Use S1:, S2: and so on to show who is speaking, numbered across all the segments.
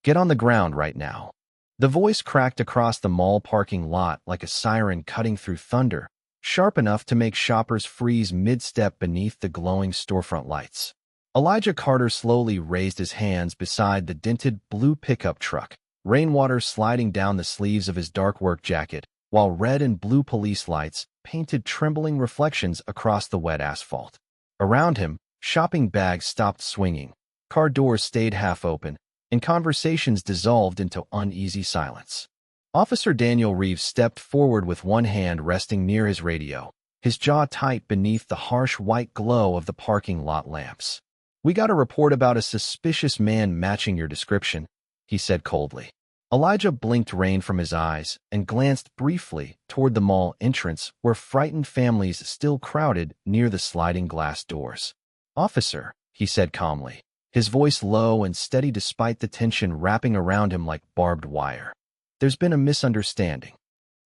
S1: Get on the ground right now. The voice cracked across the mall parking lot like a siren cutting through thunder, sharp enough to make shoppers freeze mid-step beneath the glowing storefront lights. Elijah Carter slowly raised his hands beside the dented blue pickup truck, rainwater sliding down the sleeves of his dark work jacket, while red and blue police lights painted trembling reflections across the wet asphalt. Around him, shopping bags stopped swinging, car doors stayed half open, and conversations dissolved into uneasy silence. Officer Daniel Reeves stepped forward with one hand resting near his radio, his jaw tight beneath the harsh white glow of the parking lot lamps. "We got a report about a suspicious man matching your description," he said coldly. Elijah blinked rain from his eyes and glanced briefly toward the mall entrance where frightened families still crowded near the sliding glass doors. "Officer," he said calmly, his voice low and steady despite the tension wrapping around him like barbed wire. "There's been a misunderstanding."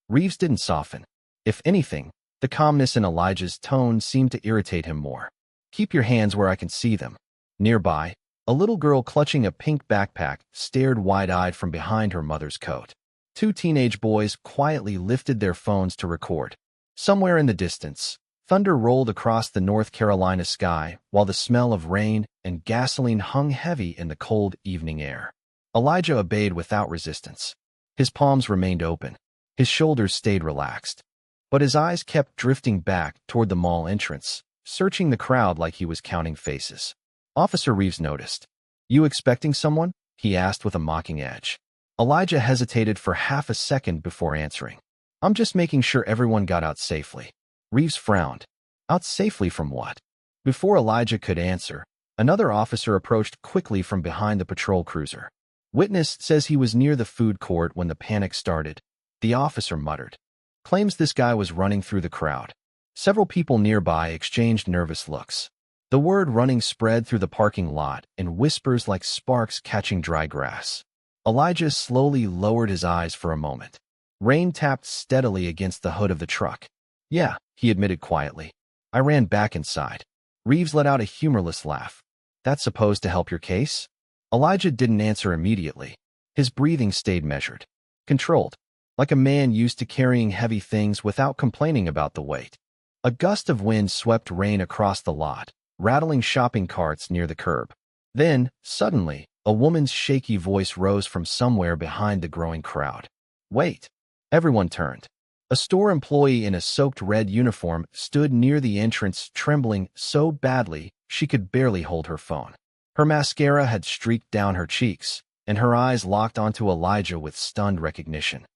S1: Reeves didn't soften. If anything, the calmness in Elijah's tone seemed to irritate him more. "Keep your hands where I can see them." Nearby, a little girl clutching a pink backpack stared wide-eyed from behind her mother's coat. Two teenage boys quietly lifted their phones to record. Somewhere in the distance, thunder rolled across the North Carolina sky while the smell of rain and gasoline hung heavy in the cold evening air. Elijah obeyed without resistance. His palms remained open. His shoulders stayed relaxed. But his eyes kept drifting back toward the mall entrance, searching the crowd like he was counting faces. Officer Reeves noticed. "You expecting someone?" he asked with a mocking edge. Elijah hesitated for half a second before answering. "I'm just making sure everyone got out safely." Reeves frowned. Out safely from what? Before Elijah could answer, another officer approached quickly from behind the patrol cruiser. "Witness says he was near the food court when the panic started," the officer muttered. "Claims this guy was running through the crowd." Several people nearby exchanged nervous looks. The word running spread through the parking lot in whispers like sparks catching dry grass. Elijah slowly lowered his eyes for a moment. Rain tapped steadily against the hood of the truck. "Yeah," he admitted quietly. "I ran back inside." Reeves let out a humorless laugh. "That's supposed to help your case?" Elijah didn't answer immediately. His breathing stayed measured, controlled, like a man used to carrying heavy things without complaining about the weight. A gust of wind swept rain across the lot, rattling shopping carts near the curb. Then, suddenly, a woman's shaky voice rose from somewhere behind the growing crowd. "Wait!" Everyone turned. A store employee in a soaked red uniform stood near the entrance, trembling so badly she could barely hold her phone. Her mascara had streaked down her cheeks, and her eyes locked onto Elijah with stunned recognition.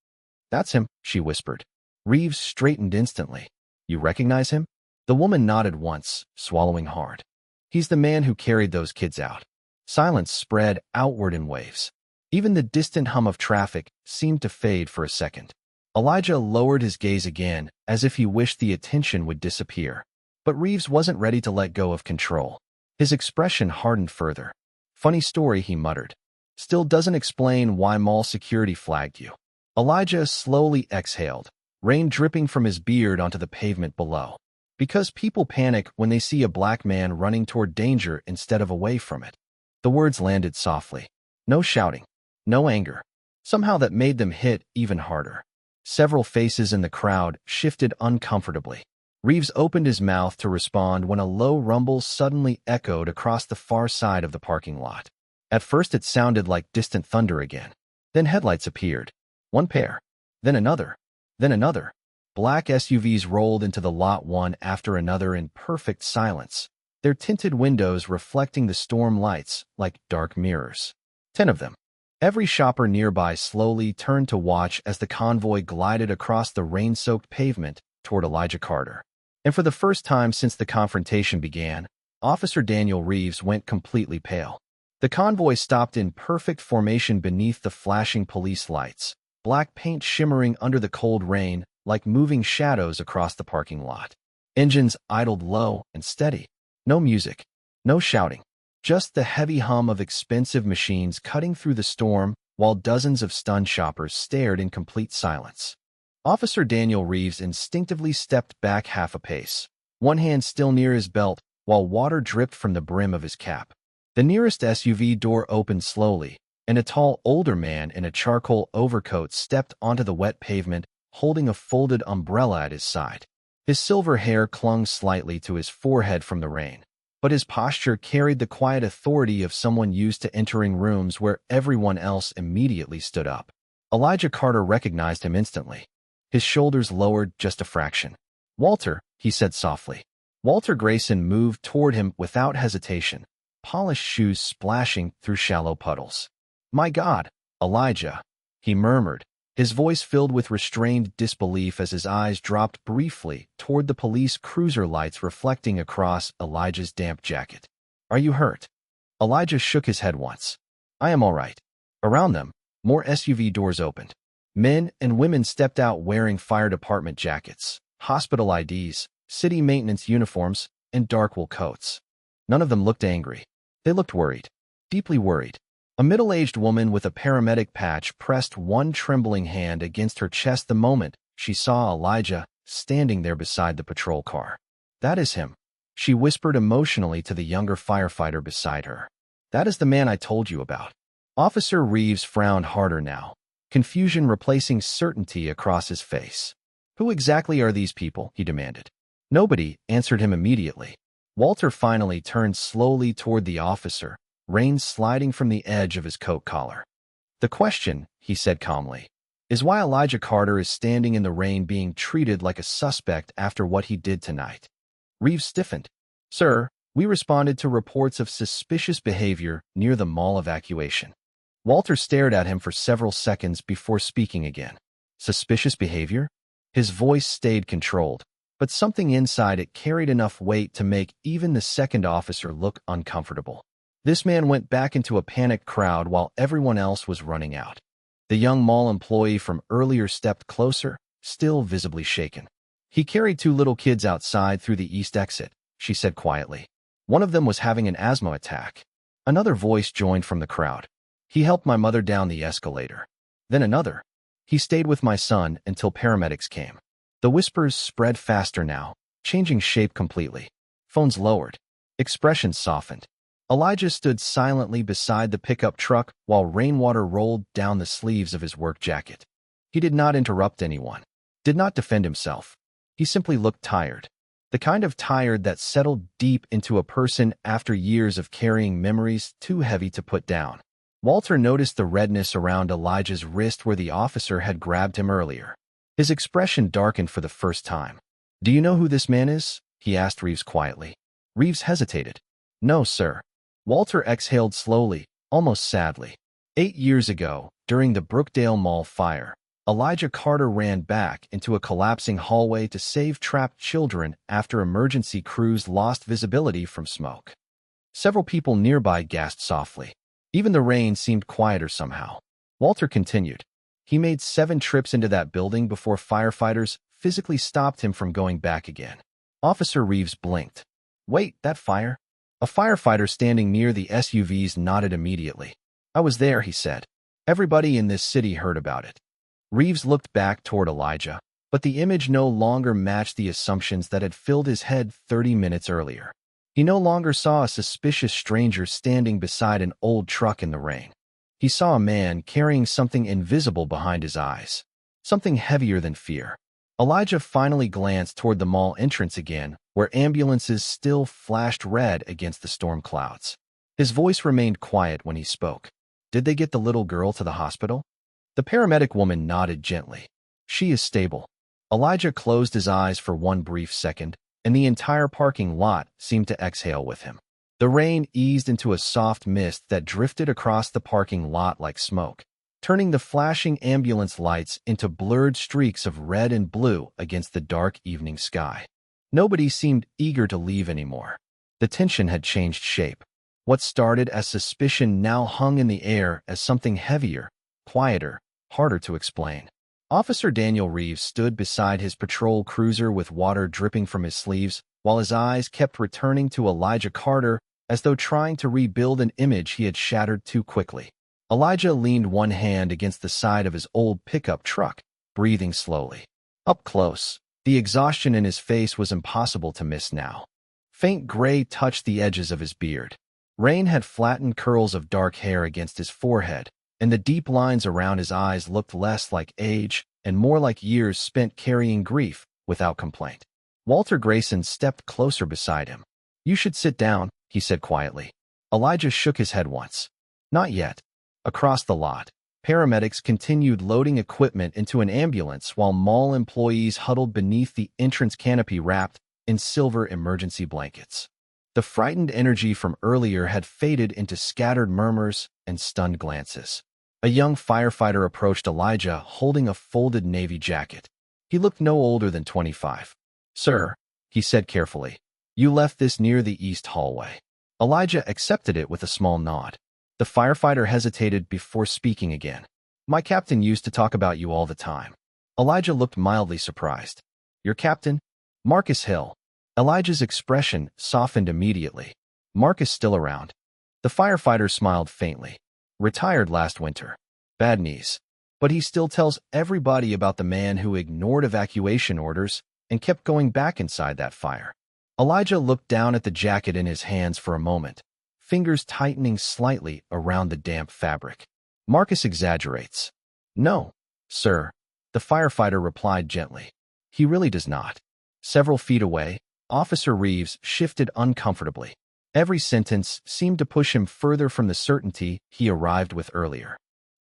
S1: "That's him," she whispered. Reeves straightened instantly. "You recognize him?" The woman nodded once, swallowing hard. "He's the man who carried those kids out." Silence spread outward in waves. Even the distant hum of traffic seemed to fade for a second. Elijah lowered his gaze again, as if he wished the attention would disappear. But Reeves wasn't ready to let go of control. His expression hardened further. "Funny story," he muttered. "Still doesn't explain why mall security flagged you." Elijah slowly exhaled, rain dripping from his beard onto the pavement below. "Because people panic when they see a black man running toward danger instead of away from it." The words landed softly. No shouting, no anger. Somehow that made them hit even harder. Several faces in the crowd shifted uncomfortably. Reeves opened his mouth to respond when a low rumble suddenly echoed across the far side of the parking lot. At first it sounded like distant thunder again. Then headlights appeared. One pair. Then another. Then another. Black SUVs rolled into the lot one after another in perfect silence, their tinted windows reflecting the storm lights like dark mirrors. 10 of them. Every shopper nearby slowly turned to watch as the convoy glided across the rain-soaked pavement toward Elijah Carter. And for the first time since the confrontation began, Officer Daniel Reeves went completely pale. The convoy stopped in perfect formation beneath the flashing police lights, black paint shimmering under the cold rain like moving shadows across the parking lot. Engines idled low and steady. No music, no shouting, just the heavy hum of expensive machines cutting through the storm while dozens of stunned shoppers stared in complete silence. Officer Daniel Reeves instinctively stepped back half a pace, one hand still near his belt while water dripped from the brim of his cap. The nearest SUV door opened slowly, and a tall older man in a charcoal overcoat stepped onto the wet pavement, holding a folded umbrella at his side. His silver hair clung slightly to his forehead from the rain, but his posture carried the quiet authority of someone used to entering rooms where everyone else immediately stood up. Elijah Carter recognized him instantly. His shoulders lowered just a fraction. "Walter," he said softly. Walter Grayson moved toward him without hesitation, polished shoes splashing through shallow puddles. "My God, Elijah," he murmured, his voice filled with restrained disbelief as his eyes dropped briefly toward the police cruiser lights reflecting across Elijah's damp jacket. "Are you hurt?" Elijah shook his head once. "I am all right." Around them, more SUV doors opened. Men and women stepped out wearing fire department jackets, hospital IDs, city maintenance uniforms, and dark wool coats. None of them looked angry. They looked worried, deeply worried. A middle-aged woman with a paramedic patch pressed one trembling hand against her chest the moment she saw Elijah standing there beside the patrol car. "That is him," she whispered emotionally to the younger firefighter beside her. "That is the man I told you about." Officer Reeves frowned harder now, confusion replacing certainty across his face. "Who exactly are these people?" he demanded. Nobody answered him immediately. Walter finally turned slowly toward the officer, rain sliding from the edge of his coat collar. "The question," he said calmly, "is why Elijah Carter is standing in the rain being treated like a suspect after what he did tonight." Reeves stiffened. "Sir, we responded to reports of suspicious behavior near the mall evacuation." Walter stared at him for several seconds before speaking again. "Suspicious behavior?" His voice stayed controlled, but something inside it carried enough weight to make even the second officer look uncomfortable. This man went back into a panicked crowd while everyone else was running out. The young mall employee from earlier stepped closer, still visibly shaken. "He carried two little kids outside through the east exit," she said quietly. "One of them was having an asthma attack." Another voice joined from the crowd. "He helped my mother down the escalator." Then another. "He stayed with my son until paramedics came." The whispers spread faster now, changing shape completely. Phones lowered. Expressions softened. Elijah stood silently beside the pickup truck while rainwater rolled down the sleeves of his work jacket. He did not interrupt anyone, did not defend himself. He simply looked tired. The kind of tired that settled deep into a person after years of carrying memories too heavy to put down. Walter noticed the redness around Elijah's wrist where the officer had grabbed him earlier. His expression darkened for the first time. "Do you know who this man is?" he asked Reeves quietly. Reeves hesitated. "No, sir." Walter exhaled slowly, almost sadly. 8 years ago, during the Brookdale Mall fire, Elijah Carter ran back into a collapsing hallway to save trapped children after emergency crews lost visibility from smoke. Several people nearby gasped softly. Even the rain seemed quieter somehow. Walter continued. "He made 7 trips into that building before firefighters physically stopped him from going back again." Officer Reeves blinked. "Wait, that fire?" A firefighter standing near the SUVs nodded immediately. "I was there," he said. "Everybody in this city heard about it." Reeves looked back toward Elijah, but the image no longer matched the assumptions that had filled his head 30 minutes earlier. He no longer saw a suspicious stranger standing beside an old truck in the rain. He saw a man carrying something invisible behind his eyes, something heavier than fear. Elijah finally glanced toward the mall entrance again, where ambulances still flashed red against the storm clouds. His voice remained quiet when he spoke. "Did they get the little girl to the hospital?" The paramedic woman nodded gently. "She is stable." Elijah closed his eyes for one brief second, and the entire parking lot seemed to exhale with him. The rain eased into a soft mist that drifted across the parking lot like smoke, turning the flashing ambulance lights into blurred streaks of red and blue against the dark evening sky. Nobody seemed eager to leave anymore. The tension had changed shape. What started as suspicion now hung in the air as something heavier, quieter, harder to explain. Officer Daniel Reeves stood beside his patrol cruiser with water dripping from his sleeves, while his eyes kept returning to Elijah Carter as though trying to rebuild an image he had shattered too quickly. Elijah leaned one hand against the side of his old pickup truck, breathing slowly. Up close, the exhaustion in his face was impossible to miss now. Faint gray touched the edges of his beard. Rain had flattened curls of dark hair against his forehead, and the deep lines around his eyes looked less like age and more like years spent carrying grief without complaint. Walter Grayson stepped closer beside him. "You should sit down," he said quietly. Elijah shook his head once. "Not yet." Across the lot, paramedics continued loading equipment into an ambulance while mall employees huddled beneath the entrance canopy wrapped in silver emergency blankets. The frightened energy from earlier had faded into scattered murmurs and stunned glances. A young firefighter approached Elijah holding a folded navy jacket. He looked no older than 25. "Sir," he said carefully, "you left this near the east hallway." Elijah accepted it with a small nod. The firefighter hesitated before speaking again. "My captain used to talk about you all the time." Elijah looked mildly surprised. "Your captain?" "Marcus Hill." Elijah's expression softened immediately. "Marcus still around?" The firefighter smiled faintly. "Retired last winter. Bad knees. But he still tells everybody about the man who ignored evacuation orders and kept going back inside that fire." Elijah looked down at the jacket in his hands for a moment, fingers tightening slightly around the damp fabric. "Marcus exaggerates." "No, sir," the firefighter replied gently. "He really does not." Several feet away, Officer Reeves shifted uncomfortably. Every sentence seemed to push him further from the certainty he arrived with earlier.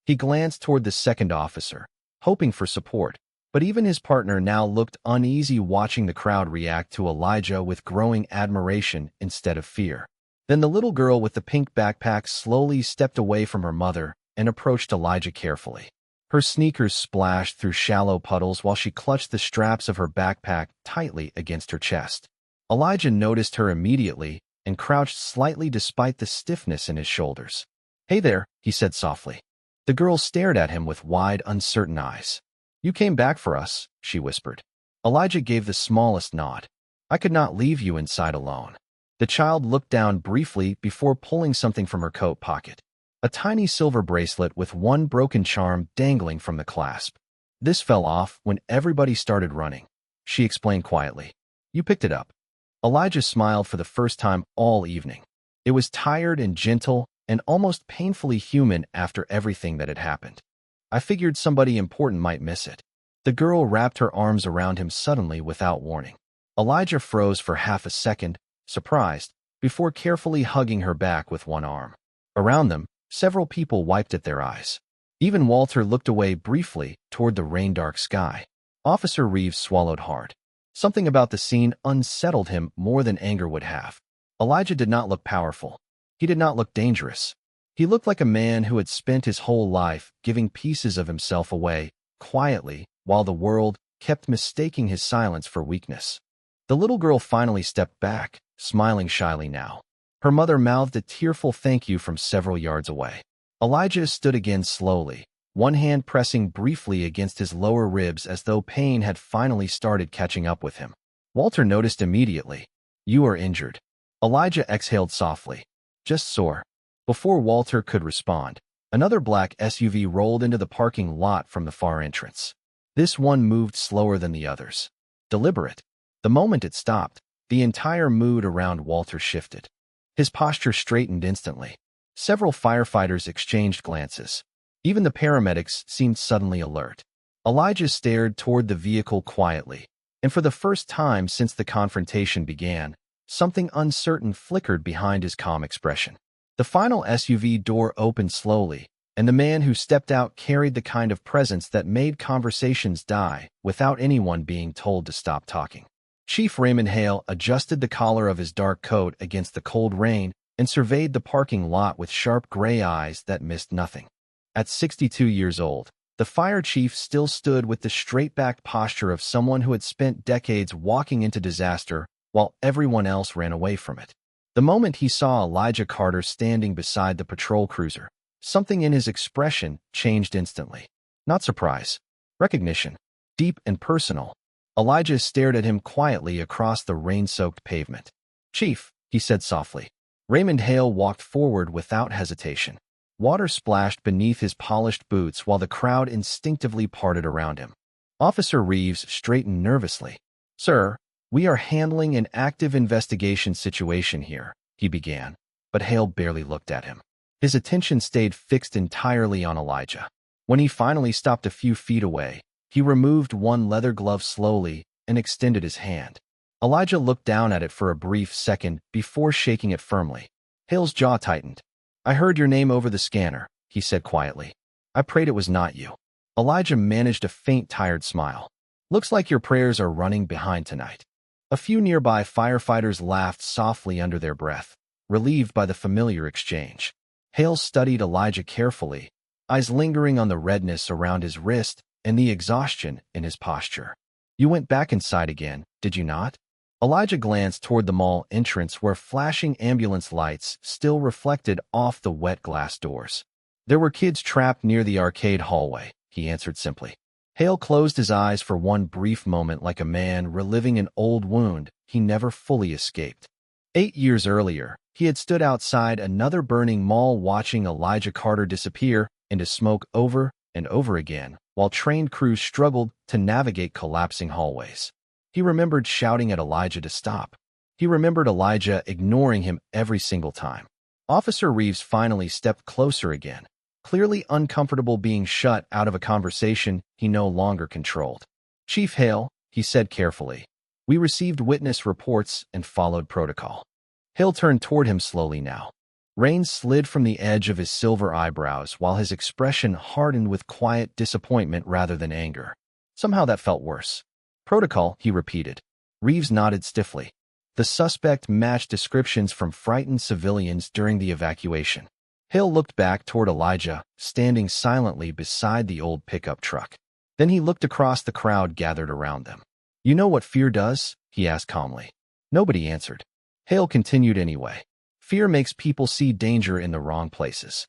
S1: He glanced toward the second officer, hoping for support, but even his partner now looked uneasy watching the crowd react to Elijah with growing admiration instead of fear. Then the little girl with the pink backpack slowly stepped away from her mother and approached Elijah carefully. Her sneakers splashed through shallow puddles while she clutched the straps of her backpack tightly against her chest. Elijah noticed her immediately and crouched slightly despite the stiffness in his shoulders. "Hey there," he said softly. The girl stared at him with wide, uncertain eyes. "You came back for us," she whispered. Elijah gave the smallest nod. "I could not leave you inside alone." The child looked down briefly before pulling something from her coat pocket. A tiny silver bracelet with one broken charm dangling from the clasp. "This fell off when everybody started running," she explained quietly. "You picked it up." Elijah smiled for the first time all evening. It was tired and gentle and almost painfully human after everything that had happened. "I figured somebody important might miss it." The girl wrapped her arms around him suddenly without warning. Elijah froze for half a second, surprised, before carefully hugging her back with one arm. Around them, several people wiped at their eyes. Even Walter looked away briefly toward the rain-dark sky. Officer Reeves swallowed hard. Something about the scene unsettled him more than anger would have. Elijah did not look powerful. He did not look dangerous. He looked like a man who had spent his whole life giving pieces of himself away, quietly, while the world kept mistaking his silence for weakness. The little girl finally stepped back, smiling shyly now. Her mother mouthed a tearful thank you from several yards away. Elijah stood again slowly, one hand pressing briefly against his lower ribs as though pain had finally started catching up with him. Walter noticed immediately. "You are injured." Elijah exhaled softly. "Just sore." Before Walter could respond, another black SUV rolled into the parking lot from the far entrance. This one moved slower than the others. Deliberate. The moment it stopped, the entire mood around Walter shifted. His posture straightened instantly. Several firefighters exchanged glances. Even the paramedics seemed suddenly alert. Elijah stared toward the vehicle quietly, and for the first time since the confrontation began, something uncertain flickered behind his calm expression. The final SUV door opened slowly, and the man who stepped out carried the kind of presence that made conversations die without anyone being told to stop talking. Chief Raymond Hale adjusted the collar of his dark coat against the cold rain and surveyed the parking lot with sharp gray eyes that missed nothing. At 62 years old, the fire chief still stood with the straight-back posture of someone who had spent decades walking into disaster while everyone else ran away from it. The moment he saw Elijah Carter standing beside the patrol cruiser, something in his expression changed instantly. Not surprise. Recognition. Deep and personal. Elijah stared at him quietly across the rain-soaked pavement. "Chief," he said softly. Raymond Hale walked forward without hesitation. Water splashed beneath his polished boots while the crowd instinctively parted around him. Officer Reeves straightened nervously. "Sir, we are handling an active investigation situation here," he began, but Hale barely looked at him. His attention stayed fixed entirely on Elijah. When he finally stopped a few feet away, he removed one leather glove slowly and extended his hand. Elijah looked down at it for a brief second before shaking it firmly. Hale's jaw tightened. "I heard your name over the scanner," he said quietly. "I prayed it was not you." Elijah managed a faint, tired smile. "Looks like your prayers are running behind tonight." A few nearby firefighters laughed softly under their breath, relieved by the familiar exchange. Hale studied Elijah carefully, eyes lingering on the redness around his wrist and the exhaustion in his posture. "You went back inside again, did you not?" Elijah glanced toward the mall entrance where flashing ambulance lights still reflected off the wet glass doors. "There were kids trapped near the arcade hallway," he answered simply. Hale closed his eyes for one brief moment like a man reliving an old wound he never fully escaped. 8 years earlier, he had stood outside another burning mall watching Elijah Carter disappear into smoke over and over again, while trained crews struggled to navigate collapsing hallways. He remembered shouting at Elijah to stop. He remembered Elijah ignoring him every single time. Officer Reeves finally stepped closer again, clearly uncomfortable being shut out of a conversation he no longer controlled. "Chief Hale," he said carefully, "we received witness reports and followed protocol." Hale turned toward him slowly now. Rain slid from the edge of his silver eyebrows while his expression hardened with quiet disappointment rather than anger. Somehow that felt worse. "Protocol," he repeated. Reeves nodded stiffly. The suspect matched descriptions from frightened civilians during the evacuation. Hale looked back toward Elijah, standing silently beside the old pickup truck. Then he looked across the crowd gathered around them. "You know what fear does?" he asked calmly. Nobody answered. Hale continued anyway. "Fear makes people see danger in the wrong places."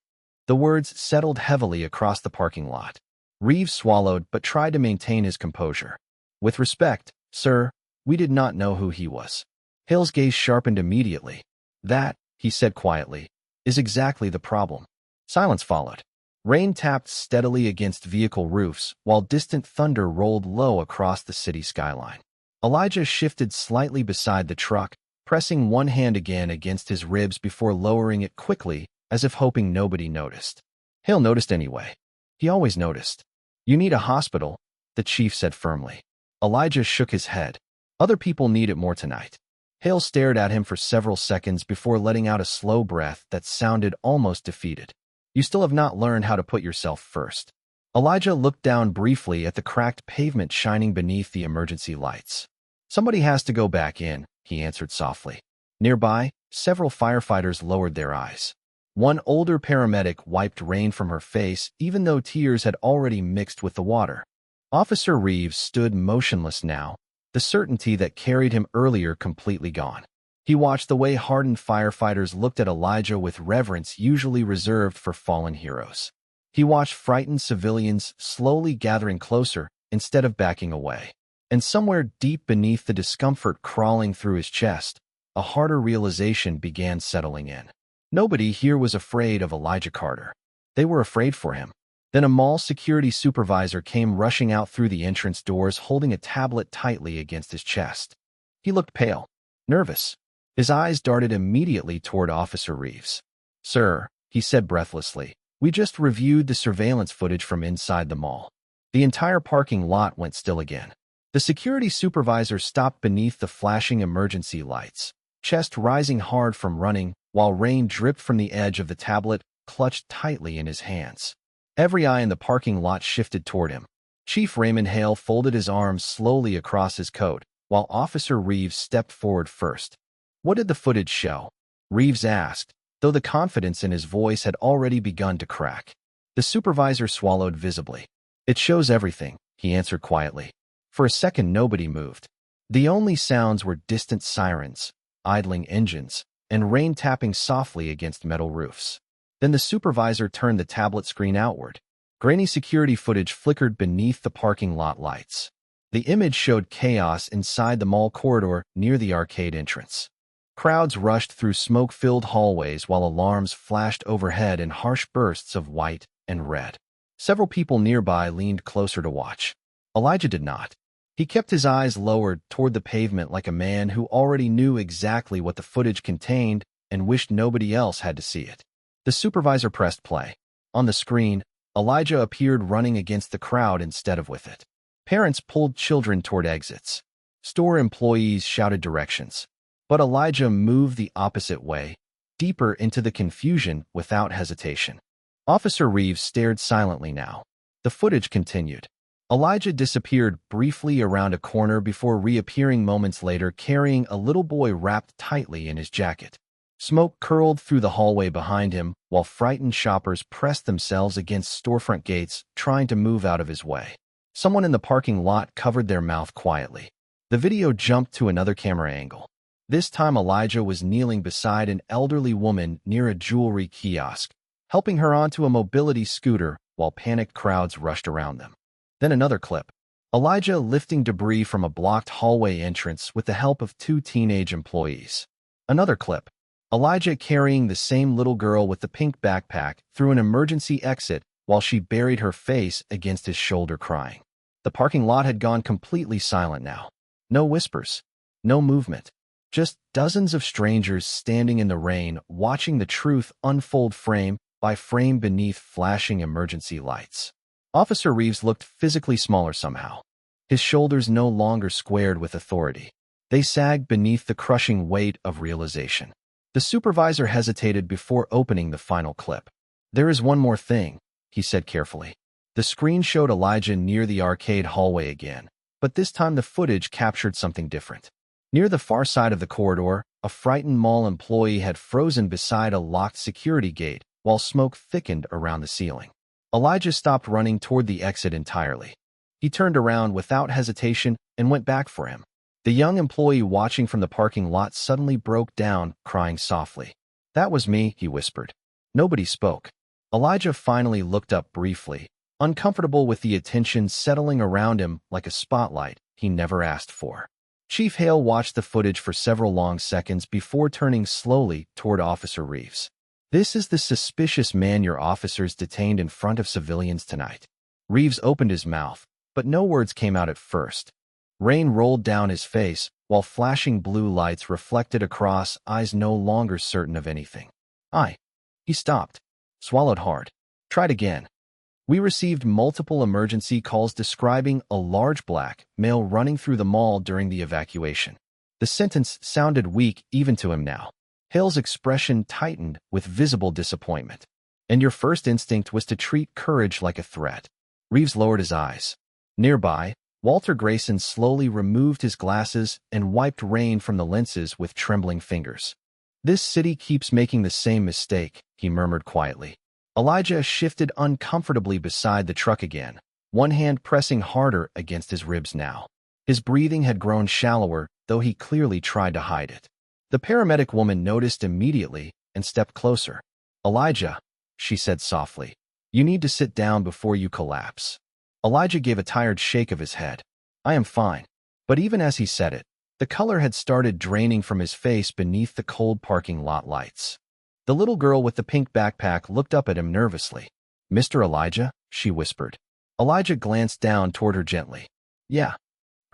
S1: The words settled heavily across the parking lot. Reeves swallowed but tried to maintain his composure. "With respect, sir, we did not know who he was." Hale's gaze sharpened immediately. "That," he said quietly, "is exactly the problem." Silence followed. Rain tapped steadily against vehicle roofs while distant thunder rolled low across the city skyline. Elijah shifted slightly beside the truck, pressing one hand again against his ribs before lowering it quickly, as if hoping nobody noticed. Hale noticed anyway. He always noticed. "You need a hospital," the chief said firmly. Elijah shook his head. "Other people need it more tonight." Hale stared at him for several seconds before letting out a slow breath that sounded almost defeated. "You still have not learned how to put yourself first." Elijah looked down briefly at the cracked pavement shining beneath the emergency lights. "Somebody has to go back in," he answered softly. Nearby, several firefighters lowered their eyes. One older paramedic wiped rain from her face even though tears had already mixed with the water. Officer Reeves stood motionless now, the certainty that carried him earlier completely gone. He watched the way hardened firefighters looked at Elijah with reverence usually reserved for fallen heroes. He watched frightened civilians slowly gathering closer instead of backing away. And somewhere deep beneath the discomfort crawling through his chest, a harder realization began settling in. Nobody here was afraid of Elijah Carter. They were afraid for him. Then a mall security supervisor came rushing out through the entrance doors holding a tablet tightly against his chest. He looked pale, nervous. His eyes darted immediately toward Officer Reeves. "Sir," he said breathlessly, "we just reviewed the surveillance footage from inside the mall." The entire parking lot went still again. The security supervisor stopped beneath the flashing emergency lights, chest rising hard from running, while rain dripped from the edge of the tablet clutched tightly in his hands. Every eye in the parking lot shifted toward him. Chief Raymond Hale folded his arms slowly across his coat, while Officer Reeves stepped forward first. "What did the footage show?" Reeves asked, though the confidence in his voice had already begun to crack. The supervisor swallowed visibly. "It shows everything," he answered quietly. For a second nobody moved. The only sounds were distant sirens, idling engines, and rain tapping softly against metal roofs. Then the supervisor turned the tablet screen outward. Grainy security footage flickered beneath the parking lot lights. The image showed chaos inside the mall corridor near the arcade entrance. Crowds rushed through smoke-filled hallways while alarms flashed overhead in harsh bursts of white and red. Several people nearby leaned closer to watch. Elijah did not. He kept his eyes lowered toward the pavement like a man who already knew exactly what the footage contained and wished nobody else had to see it. The supervisor pressed play. On the screen, Elijah appeared running against the crowd instead of with it. Parents pulled children toward exits. Store employees shouted directions. But Elijah moved the opposite way, deeper into the confusion without hesitation. Officer Reeves stared silently now. The footage continued. Elijah disappeared briefly around a corner before reappearing moments later carrying a little boy wrapped tightly in his jacket. Smoke curled through the hallway behind him while frightened shoppers pressed themselves against storefront gates trying to move out of his way. Someone in the parking lot covered their mouth quietly. The video jumped to another camera angle. This time Elijah was kneeling beside an elderly woman near a jewelry kiosk, helping her onto a mobility scooter while panicked crowds rushed around them. Then another clip. Elijah lifting debris from a blocked hallway entrance with the help of two teenage employees. Another clip. Elijah carrying the same little girl with the pink backpack through an emergency exit while she buried her face against his shoulder crying. The parking lot had gone completely silent now. No whispers. No movement. Just dozens of strangers standing in the rain watching the truth unfold frame by frame beneath flashing emergency lights. Officer Reeves looked physically smaller somehow. His shoulders no longer squared with authority. They sagged beneath the crushing weight of realization. The supervisor hesitated before opening the final clip. "There is one more thing," he said carefully. The screen showed Elijah near the arcade hallway again, but this time the footage captured something different. Near the far side of the corridor, a frightened mall employee had frozen beside a locked security gate while smoke thickened around the ceiling. Elijah stopped running toward the exit entirely. He turned around without hesitation and went back for him. The young employee watching from the parking lot suddenly broke down, crying softly. "That was me," he whispered. Nobody spoke. Elijah finally looked up briefly, uncomfortable with the attention settling around him like a spotlight he never asked for. Chief Hale watched the footage for several long seconds before turning slowly toward Officer Reeves. "This is the suspicious man your officers detained in front of civilians tonight." Reeves opened his mouth, but no words came out at first. Rain rolled down his face, while flashing blue lights reflected across eyes no longer certain of anything. He stopped, swallowed hard. "Tried again. We received multiple emergency calls describing a large black male running through the mall during the evacuation." The sentence sounded weak even to him now. Hale's expression tightened with visible disappointment. "And your first instinct was to treat courage like a threat." Reeves lowered his eyes. Nearby, Walter Grayson slowly removed his glasses and wiped rain from the lenses with trembling fingers. "This city keeps making the same mistake," he murmured quietly. Elijah shifted uncomfortably beside the truck again, one hand pressing harder against his ribs now. His breathing had grown shallower, though he clearly tried to hide it. The paramedic woman noticed immediately and stepped closer. "Elijah," she said softly, "you need to sit down before you collapse." Elijah gave a tired shake of his head. "I am fine." But even as he said it, the color had started draining from his face beneath the cold parking lot lights. The little girl with the pink backpack looked up at him nervously. "Mr. Elijah?" she whispered. Elijah glanced down toward her gently. "Yeah."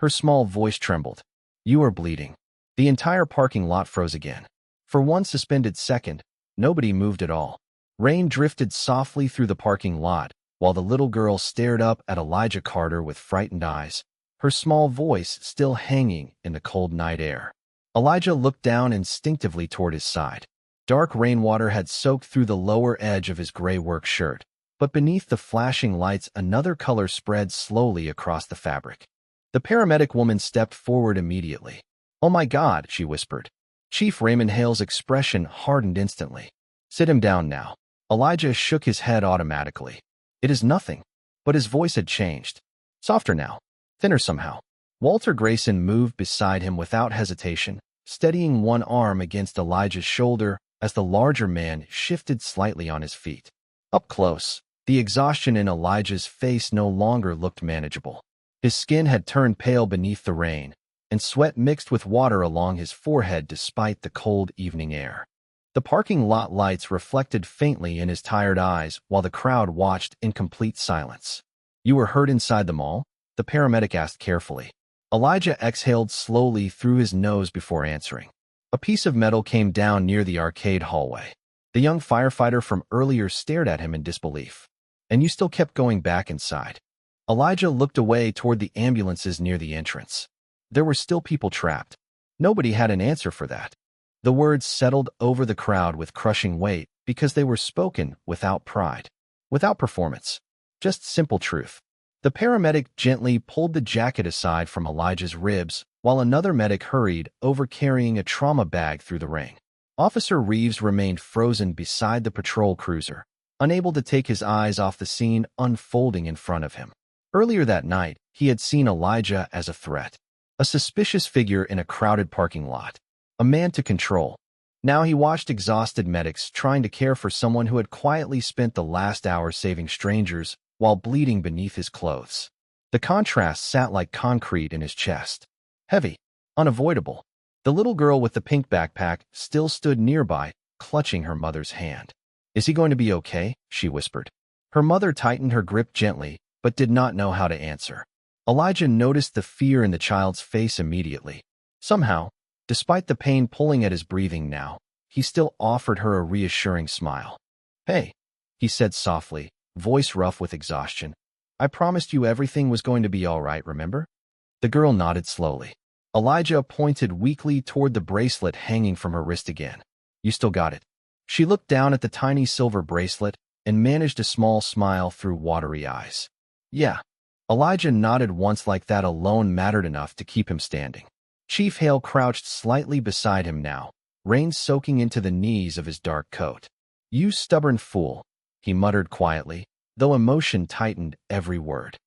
S1: Her small voice trembled. "You are bleeding." The entire parking lot froze again. For one suspended second, nobody moved at all. Rain drifted softly through the parking lot, while the little girl stared up at Elijah Carter with frightened eyes, her small voice still hanging in the cold night air. Elijah looked down instinctively toward his side. Dark rainwater had soaked through the lower edge of his gray work shirt, but beneath the flashing lights another color spread slowly across the fabric. The paramedic woman stepped forward immediately. "Oh my God," she whispered. Chief Raymond Hale's expression hardened instantly. "Sit him down now." Elijah shook his head automatically. "It is nothing." But his voice had changed. Softer now. Thinner somehow. Walter Grayson moved beside him without hesitation, steadying one arm against Elijah's shoulder as the larger man shifted slightly on his feet. Up close, the exhaustion in Elijah's face no longer looked manageable. His skin had turned pale beneath the rain, and sweat mixed with water along his forehead despite the cold evening air. The parking lot lights reflected faintly in his tired eyes while the crowd watched in complete silence. "You were hurt inside the mall?" the paramedic asked carefully. Elijah exhaled slowly through his nose before answering. A piece of metal came down near the arcade hallway. The young firefighter from earlier stared at him in disbelief. And you still kept going back inside. Elijah looked away toward the ambulances near the entrance. There were still people trapped. Nobody had an answer for that. The words settled over the crowd with crushing weight because they were spoken without pride, without performance, just simple truth. The paramedic gently pulled the jacket aside from Elijah's ribs while another medic hurried over carrying a trauma bag through the ring. Officer Reeves remained frozen beside the patrol cruiser, unable to take his eyes off the scene unfolding in front of him. Earlier that night, he had seen Elijah as a threat, a suspicious figure in a crowded parking lot, a man to control. Now he watched exhausted medics trying to care for someone who had quietly spent the last hour saving strangers while bleeding beneath his clothes. The contrast sat like concrete in his chest. Heavy, unavoidable. The little girl with the pink backpack still stood nearby, clutching her mother's hand. "Is he going to be okay?" she whispered. Her mother tightened her grip gently, but did not know how to answer. Elijah noticed the fear in the child's face immediately. Somehow, despite the pain pulling at his breathing now, he still offered her a reassuring smile. "Hey," he said softly, voice rough with exhaustion. "I promised you everything was going to be all right, remember?" The girl nodded slowly. Elijah pointed weakly toward the bracelet hanging from her wrist again. "You still got it." She looked down at the tiny silver bracelet and managed a small smile through watery eyes. "Yeah." Elijah nodded once, like that alone mattered enough to keep him standing. Chief Hale crouched slightly beside him now, rain soaking into the knees of his dark coat. "You stubborn fool," he muttered quietly, though emotion tightened every word.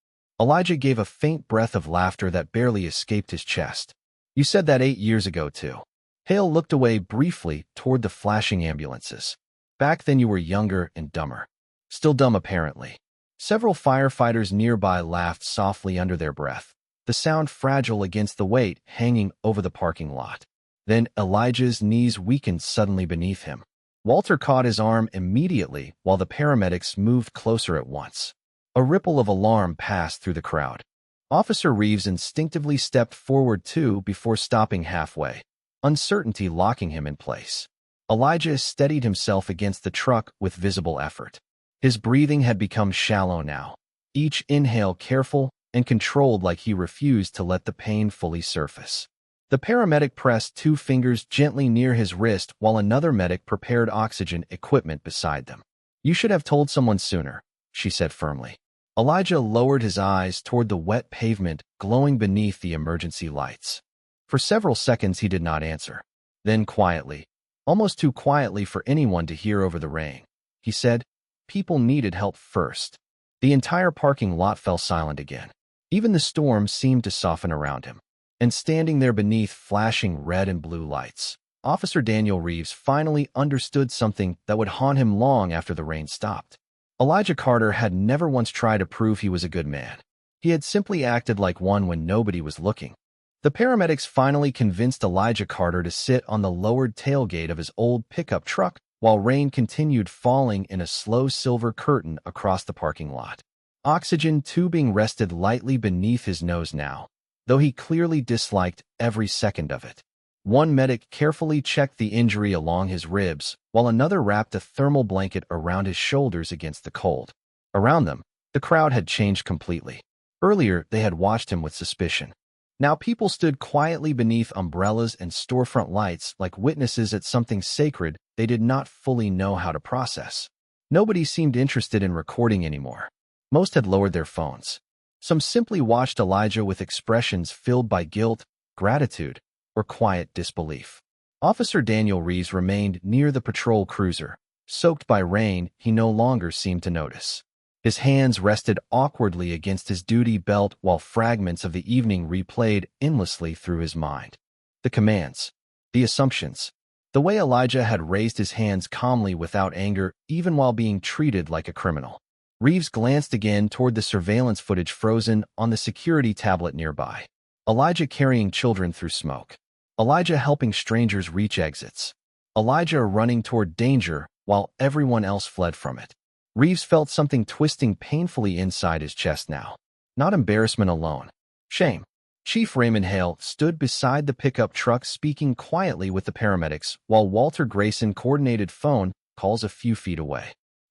S1: Elijah gave a faint breath of laughter that barely escaped his chest. "You said that 8 years ago, too." Hale looked away briefly toward the flashing ambulances. "Back then you were younger and dumber." Still dumb, apparently. Several firefighters nearby laughed softly under their breath, the sound fragile against the weight hanging over the parking lot. Then Elijah's knees weakened suddenly beneath him. Walter caught his arm immediately while the paramedics moved closer at once. A ripple of alarm passed through the crowd. Officer Reeves instinctively stepped forward too before stopping halfway, uncertainty locking him in place. Elijah steadied himself against the truck with visible effort. His breathing had become shallow now, each inhale careful and controlled, like he refused to let the pain fully surface. The paramedic pressed 2 fingers gently near his wrist while another medic prepared oxygen equipment beside them. "You should have told someone sooner," she said firmly. Elijah lowered his eyes toward the wet pavement glowing beneath the emergency lights. For several seconds he did not answer. Then quietly, almost too quietly for anyone to hear over the rain, he said, "People needed help first." The entire parking lot fell silent again. Even the storm seemed to soften around him. And standing there beneath flashing red and blue lights, Officer Daniel Reeves finally understood something that would haunt him long after the rain stopped. Elijah Carter had never once tried to prove he was a good man. He had simply acted like one when nobody was looking. The paramedics finally convinced Elijah Carter to sit on the lowered tailgate of his old pickup truck while rain continued falling in a slow silver curtain across the parking lot. Oxygen tubing rested lightly beneath his nose now, though he clearly disliked every second of it. One medic carefully checked the injury along his ribs, while another wrapped a thermal blanket around his shoulders against the cold. Around them, the crowd had changed completely. Earlier, they had watched him with suspicion. Now people stood quietly beneath umbrellas and storefront lights like witnesses at something sacred they did not fully know how to process. Nobody seemed interested in recording anymore. Most had lowered their phones. Some simply watched Elijah with expressions filled by guilt, gratitude, or quiet disbelief. Officer Daniel Reeves remained near the patrol cruiser. Soaked by rain, he no longer seemed to notice. His hands rested awkwardly against his duty belt while fragments of the evening replayed endlessly through his mind. The commands, the assumptions, the way Elijah had raised his hands calmly without anger even while being treated like a criminal. Reeves glanced again toward the surveillance footage frozen on the security tablet nearby. Elijah carrying children through smoke. Elijah helping strangers reach exits. Elijah running toward danger while everyone else fled from it. Reeves felt something twisting painfully inside his chest now. Not embarrassment alone. Shame. Chief Raymond Hale stood beside the pickup truck speaking quietly with the paramedics while Walter Grayson coordinated phone calls a few feet away.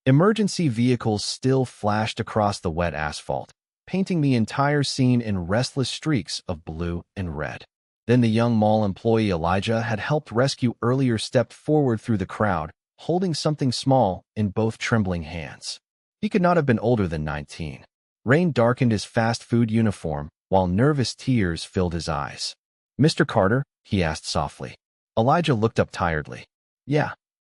S1: Emergency vehicles still flashed across the wet asphalt, painting the entire scene in restless streaks of blue and red. Then the young mall employee Elijah had helped rescue earlier stepped forward through the crowd, holding something small in both trembling hands. He could not have been older than 19. Rain darkened his fast food uniform, while nervous tears filled his eyes. "Mr. Carter?" he asked softly. Elijah looked up tiredly. "Yeah."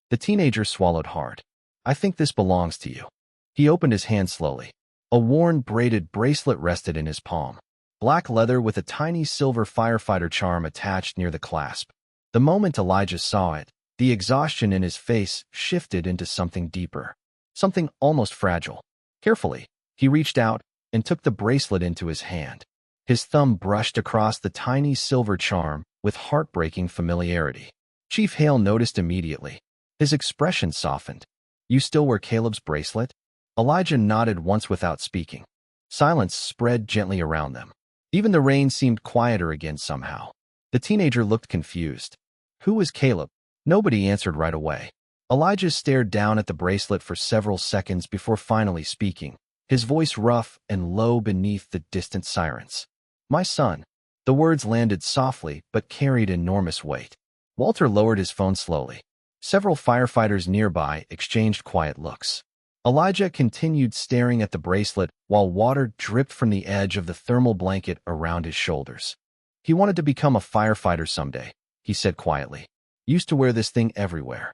S1: The teenager swallowed hard. "I think this belongs to you." He opened his hand slowly. A worn, braided bracelet rested in his palm. Black leather with a tiny silver firefighter charm attached near the clasp. The moment Elijah saw it, the exhaustion in his face shifted into something deeper. Something almost fragile. Carefully, he reached out and took the bracelet into his hand. His thumb brushed across the tiny silver charm with heartbreaking familiarity. Chief Hale noticed immediately. His expression softened. "You still wear Caleb's bracelet?" Elijah nodded once without speaking. Silence spread gently around them. Even the rain seemed quieter again somehow. The teenager looked confused. Who was Caleb? Nobody answered right away. Elijah stared down at the bracelet for several seconds before finally speaking, his voice rough and low beneath the distant sirens. "My son." The words landed softly but carried enormous weight. Walter lowered his phone slowly. Several firefighters nearby exchanged quiet looks. Elijah continued staring at the bracelet while water dripped from the edge of the thermal blanket around his shoulders. "He wanted to become a firefighter someday," he said quietly. "Used to wear this thing everywhere."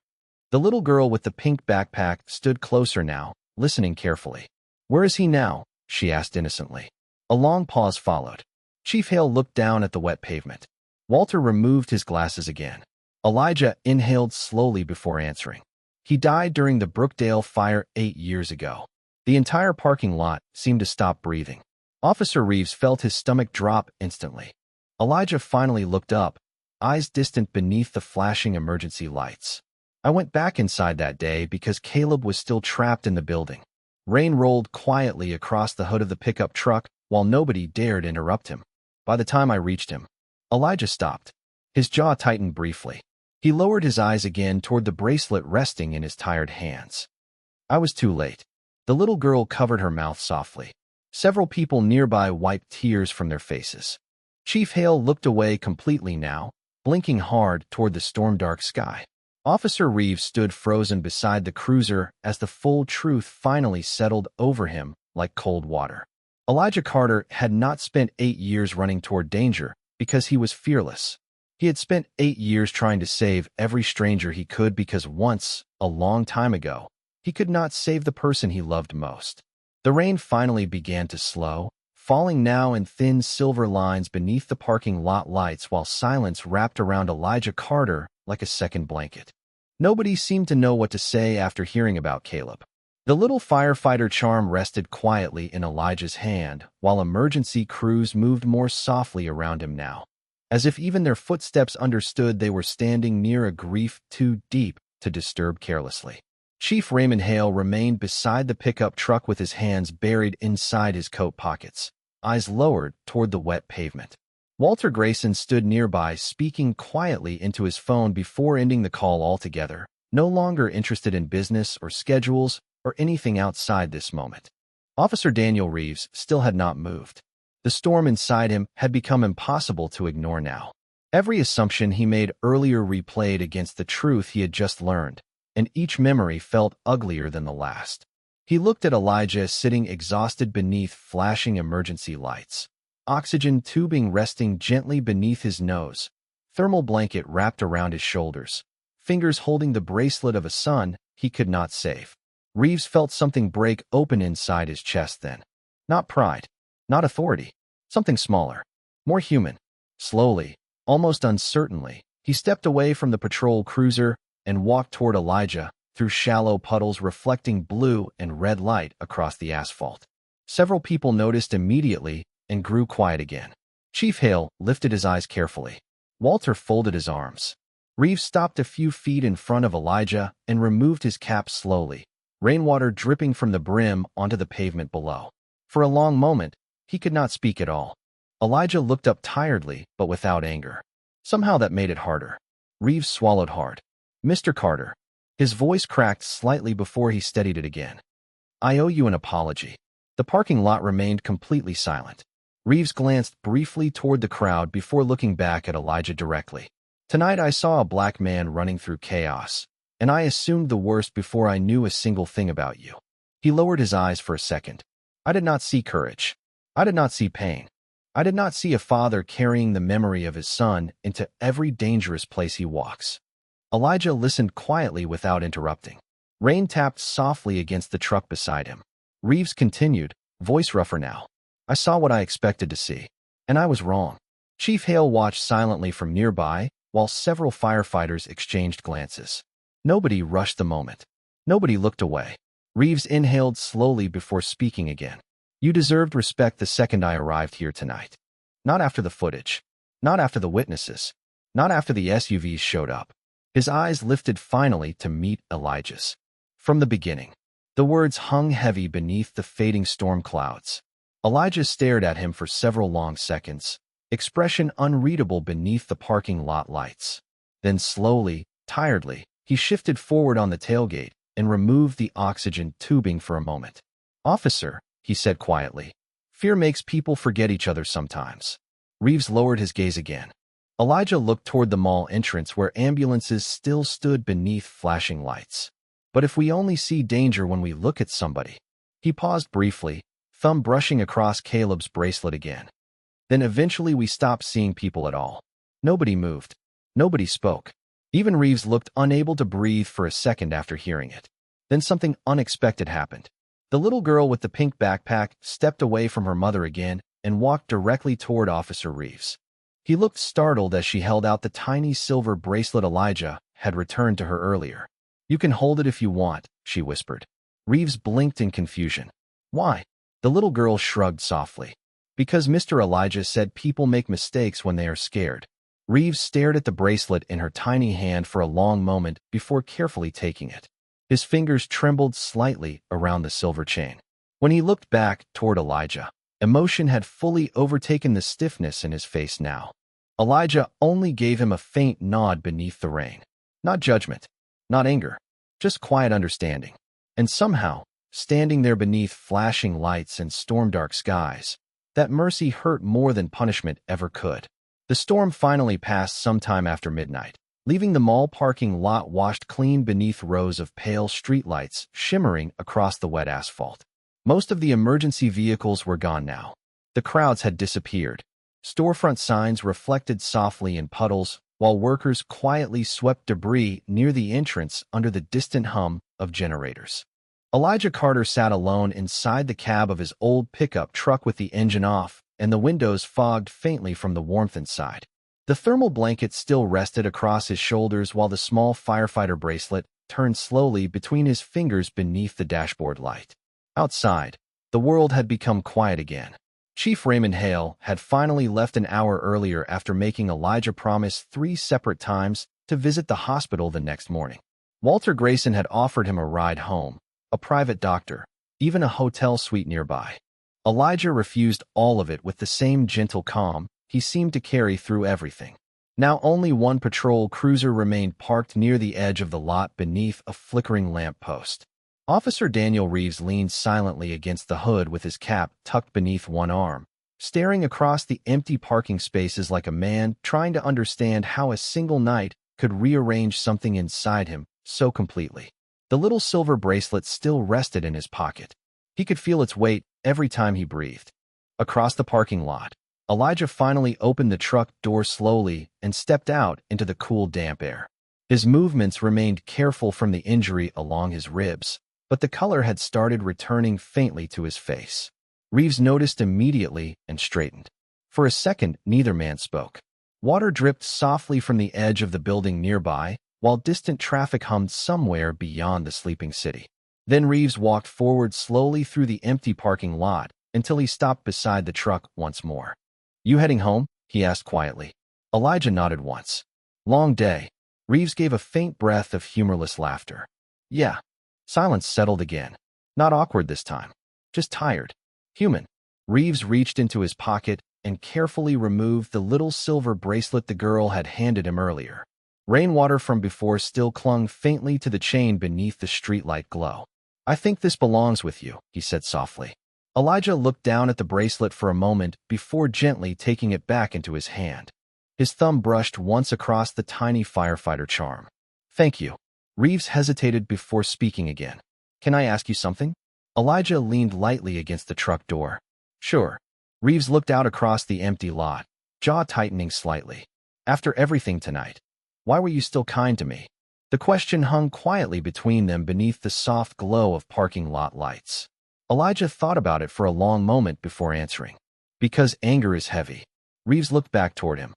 S1: The little girl with the pink backpack stood closer now, listening carefully. "Where is he now?" she asked innocently. A long pause followed. Chief Hale looked down at the wet pavement. Walter removed his glasses again. Elijah inhaled slowly before answering. "He died during the Brookdale fire 8 years ago." The entire parking lot seemed to stop breathing. Officer Reeves felt his stomach drop instantly. Elijah finally looked up, eyes distant beneath the flashing emergency lights. "I went back inside that day because Caleb was still trapped in the building." Rain rolled quietly across the hood of the pickup truck while nobody dared interrupt him. "By the time I reached him." Elijah stopped. His jaw tightened briefly. He lowered his eyes again toward the bracelet resting in his tired hands. "I was too late." The little girl covered her mouth softly. Several people nearby wiped tears from their faces. Chief Hale looked away completely now, blinking hard toward the storm-dark sky. Officer Reeves stood frozen beside the cruiser as the full truth finally settled over him like cold water. Elijah Carter had not spent 8 years running toward danger because he was fearless. He had spent 8 years trying to save every stranger he could because once, a long time ago, he could not save the person he loved most. The rain finally began to slow, falling now in thin silver lines beneath the parking lot lights while silence wrapped around Elijah Carter like a second blanket. Nobody seemed to know what to say after hearing about Caleb. The little firefighter charm rested quietly in Elijah's hand while emergency crews moved more softly around him now, as if even their footsteps understood they were standing near a grief too deep to disturb carelessly. Chief Raymond Hale remained beside the pickup truck with his hands buried inside his coat pockets, eyes lowered toward the wet pavement. Walter Grayson stood nearby, speaking quietly into his phone before ending the call altogether, no longer interested in business or schedules or anything outside this moment. Officer Daniel Reeves still had not moved. The storm inside him had become impossible to ignore now. Every assumption he made earlier replayed against the truth he had just learned, and each memory felt uglier than the last. He looked at Elijah sitting exhausted beneath flashing emergency lights. Oxygen tubing resting gently beneath his nose, thermal blanket wrapped around his shoulders, fingers holding the bracelet of a son he could not save. Reeves felt something break open inside his chest then. Not pride, not authority, something smaller, more human. Slowly, almost uncertainly, he stepped away from the patrol cruiser and walked toward Elijah through shallow puddles reflecting blue and red light across the asphalt. Several people noticed immediately and grew quiet again. Chief Hale lifted his eyes carefully. Walter folded his arms. Reeves stopped a few feet in front of Elijah and removed his cap slowly, rainwater dripping from the brim onto the pavement below. For a long moment, he could not speak at all. Elijah looked up tiredly, but without anger. Somehow that made it harder. Reeves swallowed hard. "Mr. Carter." His voice cracked slightly before he steadied it again. "I owe you an apology." The parking lot remained completely silent. Reeves glanced briefly toward the crowd before looking back at Elijah directly. "Tonight I saw a black man running through chaos, and I assumed the worst before I knew a single thing about you." He lowered his eyes for a second. "I did not see courage. I did not see pain. I did not see a father carrying the memory of his son into every dangerous place he walks." Elijah listened quietly without interrupting. Rain tapped softly against the truck beside him. Reeves continued, voice rougher now. "I saw what I expected to see, and I was wrong." Chief Hale watched silently from nearby, while several firefighters exchanged glances. Nobody rushed the moment. Nobody looked away. Reeves inhaled slowly before speaking again. "You deserved respect the second I arrived here tonight. Not after the footage. Not after the witnesses. Not after the SUVs showed up." His eyes lifted finally to meet Elijah's. "From the beginning." The words hung heavy beneath the fading storm clouds. Elijah stared at him for several long seconds, expression unreadable beneath the parking lot lights. Then slowly, tiredly, he shifted forward on the tailgate and removed the oxygen tubing for a moment. "Officer," he said quietly, "fear makes people forget each other sometimes." Reeves lowered his gaze again. Elijah looked toward the mall entrance where ambulances still stood beneath flashing lights. "But if we only see danger when we look at somebody." He paused briefly, thumb brushing across Caleb's bracelet again. "Then eventually we stop seeing people at all." Nobody moved. Nobody spoke. Even Reeves looked unable to breathe for a second after hearing it. Then something unexpected happened. The little girl with the pink backpack stepped away from her mother again and walked directly toward Officer Reeves. He looked startled as she held out the tiny silver bracelet Elijah had returned to her earlier. "You can hold it if you want," she whispered. Reeves blinked in confusion. "Why?" The little girl shrugged softly. "Because Mr. Elijah said people make mistakes when they are scared." Reeves stared at the bracelet in her tiny hand for a long moment before carefully taking it. His fingers trembled slightly around the silver chain. When he looked back toward Elijah, emotion had fully overtaken the stiffness in his face now. Elijah only gave him a faint nod beneath the rain. Not judgment, not anger, just quiet understanding. And somehow, standing there beneath flashing lights and storm-dark skies, that mercy hurt more than punishment ever could. The storm finally passed sometime after midnight, leaving the mall parking lot washed clean beneath rows of pale streetlights shimmering across the wet asphalt. Most of the emergency vehicles were gone now. The crowds had disappeared. Storefront signs reflected softly in puddles, while workers quietly swept debris near the entrance under the distant hum of generators. Elijah Carter sat alone inside the cab of his old pickup truck with the engine off and the windows fogged faintly from the warmth inside. The thermal blanket still rested across his shoulders while the small firefighter bracelet turned slowly between his fingers beneath the dashboard light. Outside, the world had become quiet again. Chief Raymond Hale had finally left an hour earlier after making Elijah promise 3 separate times to visit the hospital the next morning. Walter Grayson had offered him a ride home, a private doctor, even a hotel suite nearby. Elijah refused all of it with the same gentle calm he seemed to carry through everything. Now only one patrol cruiser remained parked near the edge of the lot beneath a flickering lamp post. Officer Daniel Reeves leaned silently against the hood with his cap tucked beneath one arm, staring across the empty parking spaces like a man trying to understand how a single night could rearrange something inside him so completely. The little silver bracelet still rested in his pocket. He could feel its weight every time he breathed. Across the parking lot, Elijah finally opened the truck door slowly and stepped out into the cool, damp air. His movements remained careful from the injury along his ribs, but the color had started returning faintly to his face. Reeves noticed immediately and straightened. For a second, neither man spoke. Water dripped softly from the edge of the building nearby, while distant traffic hummed somewhere beyond the sleeping city. Then Reeves walked forward slowly through the empty parking lot until he stopped beside the truck once more. "You heading home?" he asked quietly. Elijah nodded once. "Long day." Reeves gave a faint breath of humorless laughter. "Yeah." Silence settled again. Not awkward this time. Just tired. Human. Reeves reached into his pocket and carefully removed the little silver bracelet the girl had handed him earlier. Rainwater from before still clung faintly to the chain beneath the streetlight glow. "I think this belongs with you," he said softly. Elijah looked down at the bracelet for a moment before gently taking it back into his hand. His thumb brushed once across the tiny firefighter charm. "Thank you." Reeves hesitated before speaking again. "Can I ask you something?" Elijah leaned lightly against the truck door. "Sure." Reeves looked out across the empty lot, jaw tightening slightly. "After everything tonight, why were you still kind to me?" The question hung quietly between them beneath the soft glow of parking lot lights. Elijah thought about it for a long moment before answering. "Because anger is heavy." Reeves looked back toward him.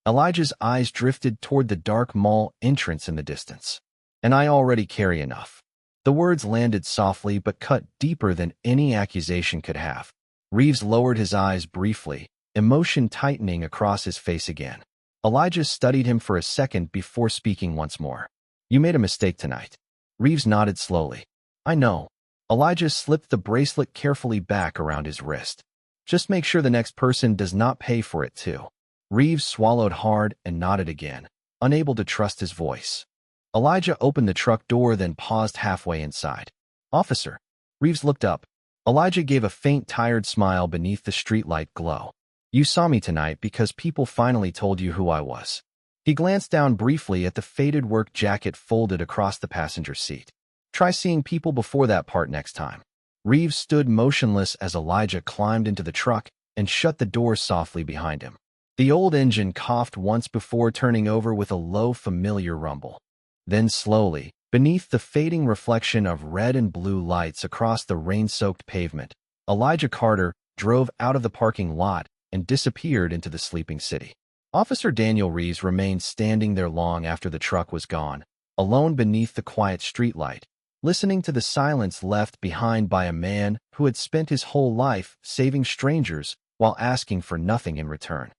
S1: Elijah's eyes drifted toward the dark mall entrance in the distance. "And I already carry enough." The words landed softly but cut deeper than any accusation could have. Reeves lowered his eyes briefly, emotion tightening across his face again. Elijah studied him for a second before speaking once more. "You made a mistake tonight." Reeves nodded slowly. "I know." Elijah slipped the bracelet carefully back around his wrist. "Just make sure the next person does not pay for it too." Reeves swallowed hard and nodded again, unable to trust his voice. Elijah opened the truck door then paused halfway inside. "Officer." Reeves looked up. Elijah gave a faint, tired smile beneath the streetlight glow. "You saw me tonight because people finally told you who I was." He glanced down briefly at the faded work jacket folded across the passenger seat. "Try seeing people before that part next time." Reeves stood motionless as Elijah climbed into the truck and shut the door softly behind him. The old engine coughed once before turning over with a low, familiar rumble. Then slowly, beneath the fading reflection of red and blue lights across the rain-soaked pavement, Elijah Carter drove out of the parking lot and disappeared into the sleeping city. Officer Daniel Reeves remained standing there long after the truck was gone, alone beneath the quiet streetlight, listening to the silence left behind by a man who had spent his whole life saving strangers while asking for nothing in return.